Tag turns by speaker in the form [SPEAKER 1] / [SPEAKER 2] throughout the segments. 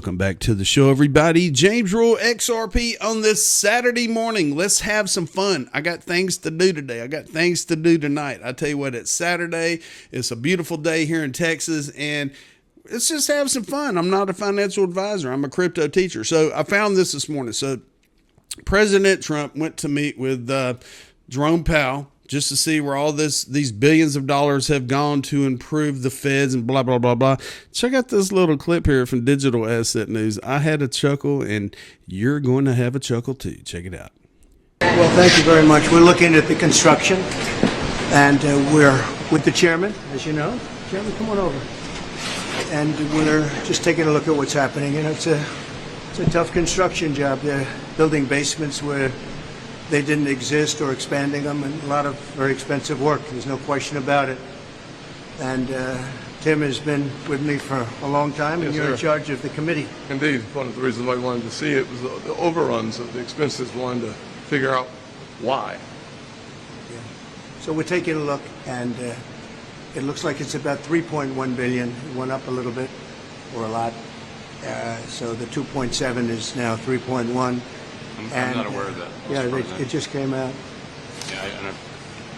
[SPEAKER 1] Welcome back to the show, everybody. James Rule, XRP on this Saturday morning. Let's have some fun. I got things to do today. I got things to do tonight. I tell you what, it's Saturday. It's a beautiful day here in Texas, and let's just have some fun. I'm not a financial advisor. I'm a crypto teacher. So I found this morning. So President Trump went to meet with Jerome Powell just to see where all these billions of dollars have gone to improve the feds and blah, blah, blah, blah. Check out this little clip here from Digital Asset News. I had a chuckle, and you're going to have a chuckle too. Check it out.
[SPEAKER 2] Well, thank you very much. We're looking at the construction, and we're with the chairman, as you know. Chairman, come on over. And we're just taking a look at what's happening. You know, it's a tough construction job. They're building basements where they didn't exist or expanding them, and a lot of very expensive work. There's no question about it. And Tim has been with me for a long time, and you're in charge of the committee.
[SPEAKER 3] Indeed. One of the reasons why we wanted to see it was the overruns of the expenses. We wanted to figure out why.
[SPEAKER 2] Yeah. So we're taking a look, and it looks like it's about 3.1 billion. It went up a little bit, or a lot. So the 2.7 is now 3.1.
[SPEAKER 4] I'm not aware of that.
[SPEAKER 2] Yeah, it just came out.
[SPEAKER 4] Yeah, I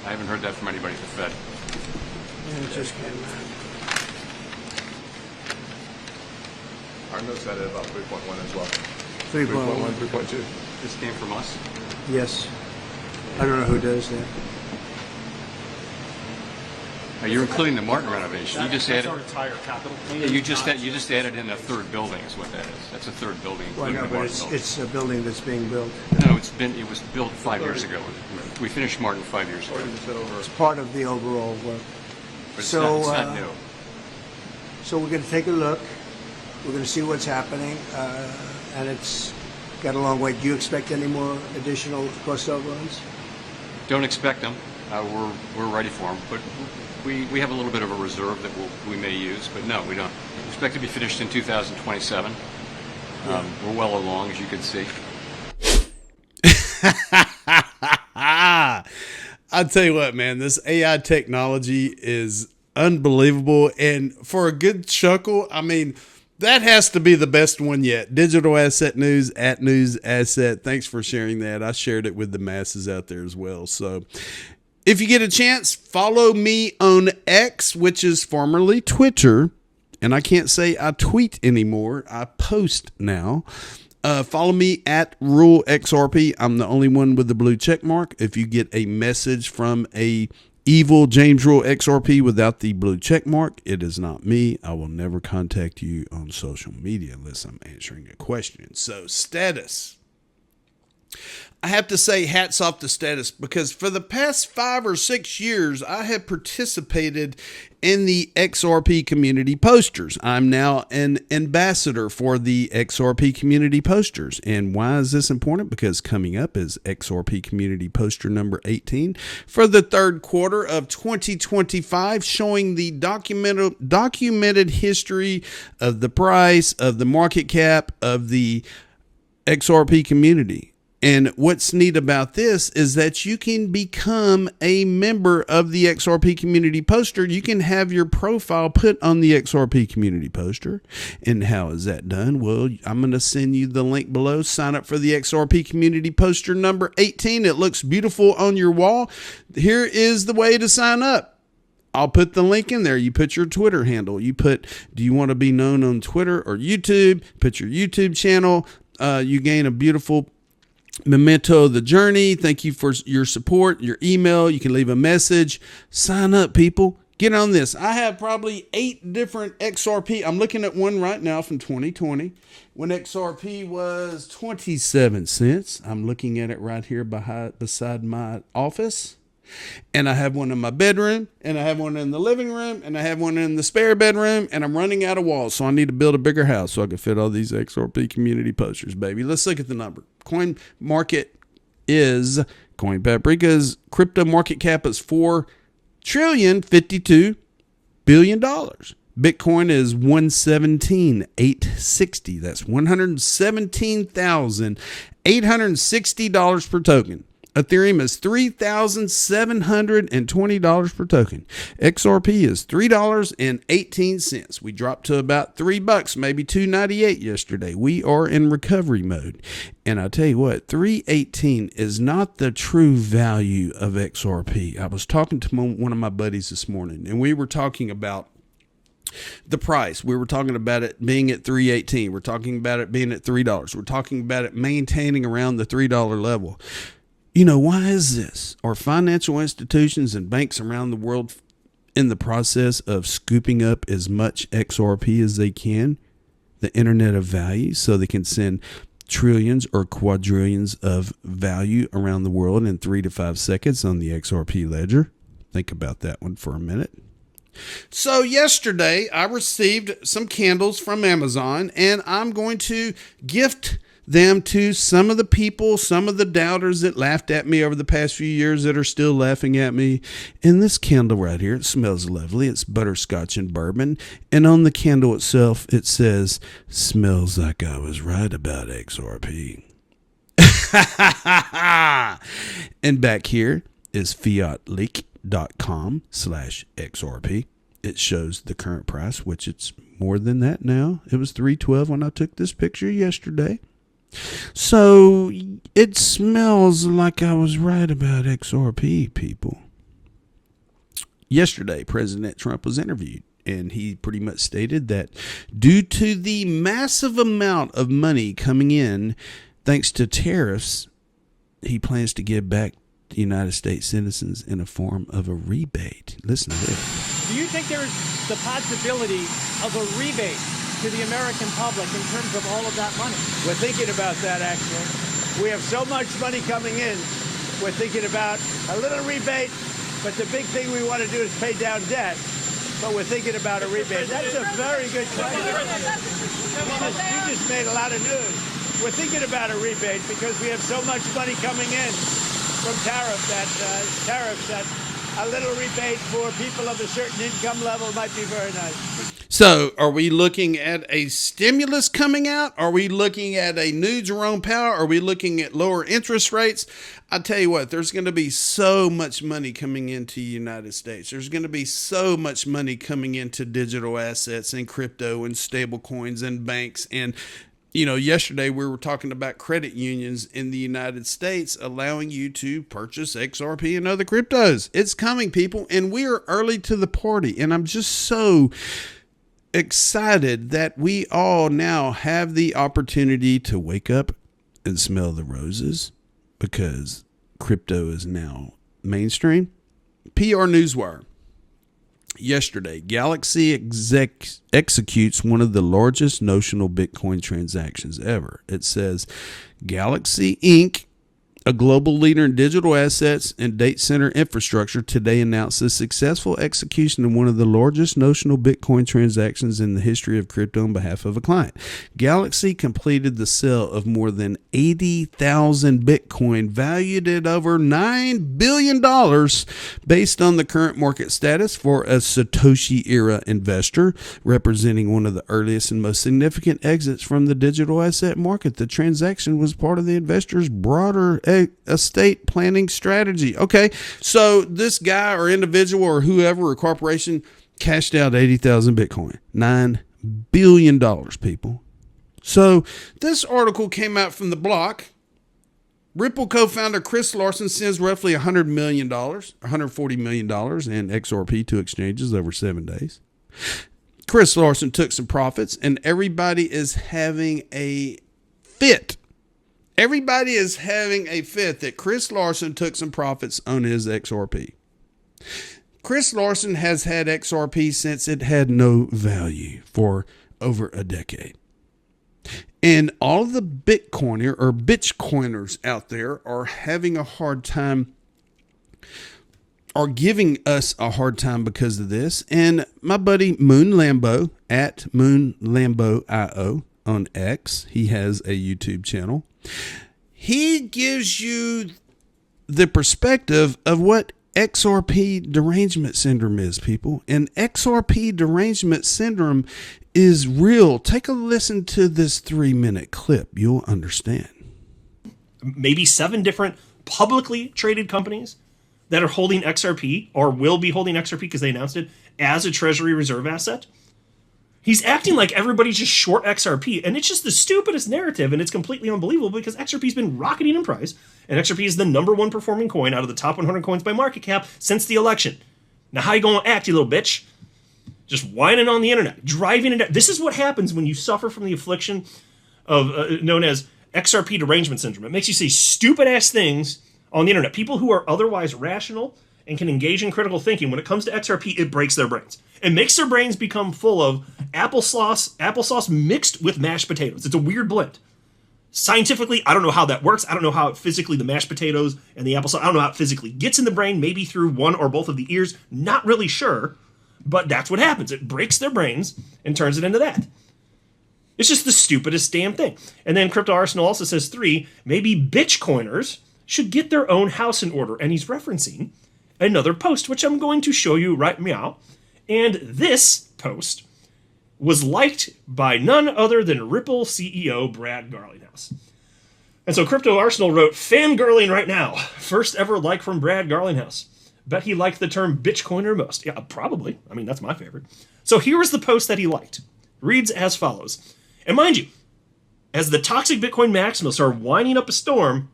[SPEAKER 4] haven't heard that from anybody at the Fed.
[SPEAKER 2] Yeah, it just came out.
[SPEAKER 3] Our notes had it about 3.1 as well.
[SPEAKER 2] 3.1,
[SPEAKER 3] 3.2.
[SPEAKER 4] This came from us?
[SPEAKER 2] Yes. I don't know who does that.
[SPEAKER 4] You're including the Martin renovation. You just added.
[SPEAKER 5] Our entire capital.
[SPEAKER 4] Yeah, you just added in a third building. Is what that is. That's a third building,
[SPEAKER 2] Well,
[SPEAKER 4] including
[SPEAKER 2] no,
[SPEAKER 4] the
[SPEAKER 2] but
[SPEAKER 4] Martin building.
[SPEAKER 2] it's a building that's being built.
[SPEAKER 4] No, it was built 5 years ago. We finished Martin 5 years ago.
[SPEAKER 2] It's part of the overall work.
[SPEAKER 4] But it's
[SPEAKER 2] So,
[SPEAKER 4] not new.
[SPEAKER 2] So we're going to take a look. We're going to see what's happening, and it's got a long way. Do you expect any more additional cost overruns?
[SPEAKER 4] Don't expect them. We're ready for them, but we have a little bit of a reserve that we may use, but no, we don't. We expect to be finished in 2027. We're well along, as you can see.
[SPEAKER 1] I tell you what, man, this AI technology is unbelievable, and for a good chuckle, I mean, that has to be the best one yet. Digital Asset News at News Asset. Thanks for sharing that. I shared it with the masses out there as well. So if you get a chance, follow me on X, which is formerly Twitter. And I can't say I tweet anymore. I post now. Follow me at RuleXRP. I'm the only one with the blue check mark. If you get a message from a evil James Rule XRP without the blue check mark, it is not me. I will never contact you on social media unless I'm answering a question. So status. I have to say hats off to Status, because for the past 5 or 6 years, I have participated in the XRP Community Posters. I'm now an ambassador for the XRP Community Posters. And why is this important? Because coming up is XRP Community Poster number 18 for the third quarter of 2025, showing the documented history of the price, of the market cap, of the XRP community. And what's neat about this is that you can become a member of the XRP Community Poster. You can have your profile put on the XRP Community Poster. And how is that done? Well, I'm going to send you the link below. Sign up for the XRP Community Poster number 18. It looks beautiful on your wall. Here is the way to sign up. I'll put the link in there. You put your Twitter handle. You put, do you want to be known on Twitter or YouTube? Put your YouTube channel. You gain a beautiful memento of the journey. Thank you for your support, your email. You can leave a message. Sign up, people. Get on this. I have probably 8 different XRP. I'm looking at one right now from 2020 when XRP was 27 cents. I'm looking at it right here beside my office. And I have one in my bedroom, and I have one in the living room, and I have one in the spare bedroom, and I'm running out of walls. So I need to build a bigger house so I can fit all these XRP community posters, baby. Let's look at the number. Coin market is, Coin Paprika's crypto market cap is $4.052 trillion. Bitcoin is 117,860. That's $117,860 per token. Ethereum is $3,720 per token. XRP is $3.18. We dropped to about $3, maybe $2.98 yesterday. We are in recovery mode. And I tell you what, $3.18 is not the true value of XRP. I was talking to one of my buddies this morning, and we were talking about the price. We were talking about it being at $3.18. We're talking about it being at $3. We're talking about it maintaining around the $3 level. You know, why is this? Are financial institutions and banks around the world in the process of scooping up as much XRP as they can, the internet of value, so they can send trillions or quadrillions of value around the world in 3 to 5 seconds on the XRP ledger? Think about that one for a minute. So yesterday I received some candles from Amazon, and I'm going to gift them to some of the people, some of the doubters that laughed at me over the past few years that are still laughing at me. And this candle right here, it smells lovely. It's butterscotch and bourbon. And on the candle itself, it says, "Smells like I was right about XRP." And back here is fiatleak.com/XRP. It shows the current price, which it's more than that now. It was $3.12 when I took this picture yesterday. So it smells like I was right about XRP, people. Yesterday, President Trump was interviewed, and he pretty much stated that due to the massive amount of money coming in thanks to tariffs, he plans to give back the United States citizens in a form of a rebate. Listen to this.
[SPEAKER 5] Do you think there is the possibility of a rebate to the American public in terms of all of that money?
[SPEAKER 2] We're thinking about that, actually. We have so much money coming in. We're thinking about a little rebate, but the big thing we want to do is pay down debt. But we're thinking about a rebate. That's a very good question. You just made a lot of news. We're thinking about a rebate because we have so much money coming in from tariffs that a little rebate for people of a certain income level might be very nice.
[SPEAKER 1] So are we looking at a stimulus coming out? Are we looking at a new Jerome Powell? Are we looking at lower interest rates? I tell you what, there's going to be so much money coming into the United States. There's going to be so much money coming into digital assets and crypto and stable coins and banks. And you know, yesterday we were talking about credit unions in the United States allowing you to purchase XRP and other cryptos. It's coming, people, and we are early to the party. And I'm just so excited that we all now have the opportunity to wake up and smell the roses because crypto is now mainstream. PR Newswire. Yesterday, Galaxy executes one of the largest notional Bitcoin transactions ever. It says, Galaxy Inc., a global leader in digital assets and data center infrastructure, today announced the successful execution of one of the largest notional Bitcoin transactions in the history of crypto on behalf of a client. Galaxy completed the sale of more than 80,000 Bitcoin, valued at over $9 billion, based on the current market status for a Satoshi-era investor, representing one of the earliest and most significant exits from the digital asset market. The transaction was part of the investor's broader estate planning strategy. Okay, so this guy or individual or whoever or corporation cashed out 80,000 Bitcoin. $9 billion, people. So this article came out from The Block. Ripple co-founder Chris Larsen sends roughly $100 million, $140 million in XRP to exchanges over 7 days. Chris Larsen took some profits, and everybody is having a fit. Everybody is having a fit that Chris Larsen took some profits on his XRP. Chris Larsen has had XRP since it had no value for over a decade. And all the Bitcoiners out there are having a hard time, are giving us a hard time because of this. And my buddy Moon Lambo at Moon Lambo IO on X, he has a YouTube channel. He gives you the perspective of what XRP Derangement Syndrome is, people. And XRP Derangement Syndrome is real. Take a listen to this 3-minute clip. You'll understand.
[SPEAKER 6] Maybe 7 different publicly traded companies that are holding XRP or will be holding XRP because they announced it as a treasury reserve asset. He's acting like everybody's just short XRP, and it's just the stupidest narrative, and it's completely unbelievable because XRP's been rocketing in price, and XRP is the #1 performing coin out of the top 100 coins by market cap since the election. Now, how you gonna act, you little bitch? Just whining on the internet, driving it. This is what happens when you suffer from the affliction of known as XRP Derangement Syndrome. It makes you say stupid-ass things on the internet. People who are otherwise rational and can engage in critical thinking, when it comes to XRP, it breaks their brains. It makes their brains become full of applesauce mixed with mashed potatoes. It's a weird blend. Scientifically, I don't know how that works. I don't know how it physically, the mashed potatoes and the applesauce, I don't know how it physically gets in the brain, maybe through one or both of the ears. Not really sure, but that's what happens. It breaks their brains and turns it into that. It's just the stupidest damn thing. And then Crypto Arsenal also says 3, maybe Bitcoiners should get their own house in order. And he's referencing another post, which I'm going to show you right meow. And this post was liked by none other than Ripple CEO Brad Garlinghouse. And so Crypto Arsenal wrote, fangirling right now. First ever like from Brad Garlinghouse. Bet he liked the term Bitcoiner most. Yeah, probably. I mean, that's my favorite. So here was the post that he liked. Reads as follows. And mind you, as the toxic Bitcoin maximalists are winding up a storm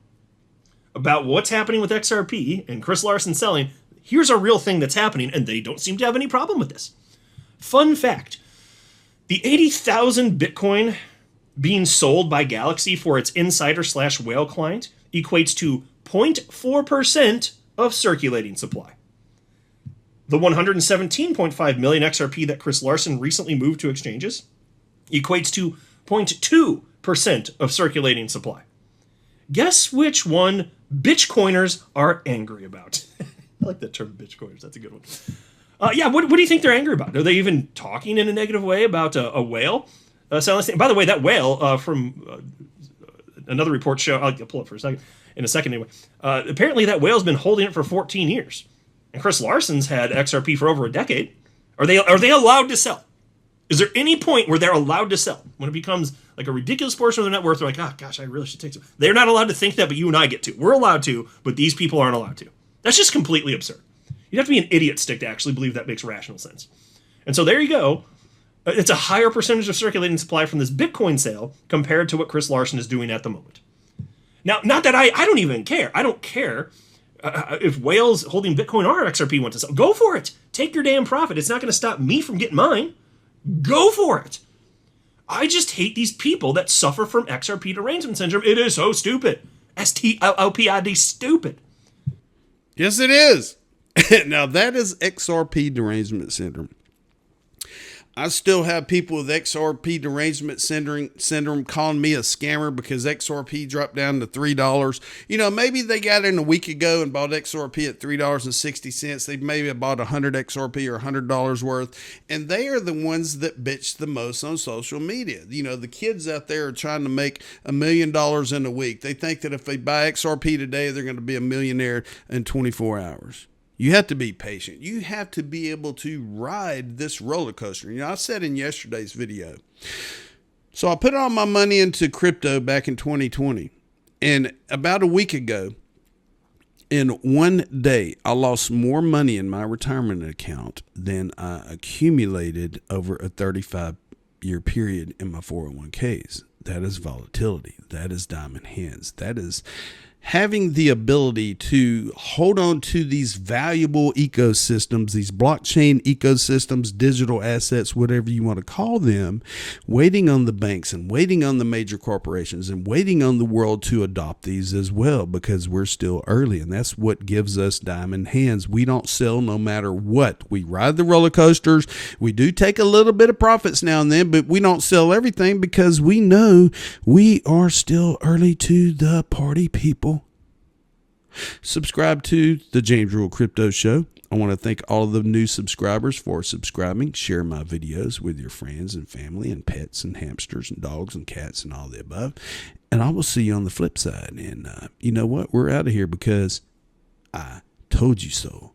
[SPEAKER 6] about what's happening with XRP and Chris Larson selling, here's a real thing that's happening, and they don't seem to have any problem with this. Fun fact, the 80,000 Bitcoin being sold by Galaxy for its Insider/Whale client equates to 0.4% of circulating supply. The 117.5 million XRP that Chris Larson recently moved to exchanges equates to 0.2% of circulating supply. Guess which one Bitcoiners are angry about? I like that term, Bitcoiners. That's a good one. What do you think they're angry about? Are they even talking in a negative way about a whale selling? By the way, that whale from another report show, I'll pull it for in a second anyway. Apparently that whale's been holding it for 14 years. And Chris Larson's had XRP for over a decade. Are they allowed to sell? Is there any point where they're allowed to sell? When it becomes like a ridiculous portion of their net worth, they're like, oh gosh, I really should take some. They're not allowed to think that, but you and I get to. We're allowed to, but these people aren't allowed to. That's just completely absurd. You'd have to be an idiot stick to actually believe that makes rational sense. And so there you go. It's a higher percentage of circulating supply from this Bitcoin sale compared to what Chris Larson is doing at the moment. Now, not that I don't even care. I don't care if whales holding Bitcoin or XRP want to sell. Go for it. Take your damn profit. It's not going to stop me from getting mine. Go for it. I just hate these people that suffer from XRP Derangement Syndrome. It is so stupid. STOPID, stupid.
[SPEAKER 1] Yes, it is. Now, that is XRP Derangement Syndrome. I still have people with XRP Derangement Syndrome calling me a scammer because XRP dropped down to $3. You know, maybe they got in a week ago and bought XRP at $3.60. They maybe bought 100 XRP or $100 worth. And they are the ones that bitch the most on social media. You know, the kids out there are trying to make $1 million in a week. They think that if they buy XRP today, they're going to be a millionaire in 24 hours. You have to be patient. You have to be able to ride this roller coaster. You know, I said in yesterday's video. So I put all my money into crypto back in 2020. And about a week ago, in one day, I lost more money in my retirement account than I accumulated over a 35-year period in my 401ks. That is volatility. That is diamond hands. That is having the ability to hold on to these valuable ecosystems, these blockchain ecosystems, digital assets, whatever you want to call them, waiting on the banks and waiting on the major corporations and waiting on the world to adopt these as well, because we're still early. And that's what gives us diamond hands. We don't sell no matter what. We ride the roller coasters. We do take a little bit of profits now and then, but we don't sell everything because we know we are still early to the party, people. Subscribe to the James Rule Crypto Show. I want to thank all of the new subscribers for subscribing. Share my videos with your friends and family and pets and hamsters and dogs and cats and all the above. And I will see you on the flip side. And you know what? We're out of here because I told you so.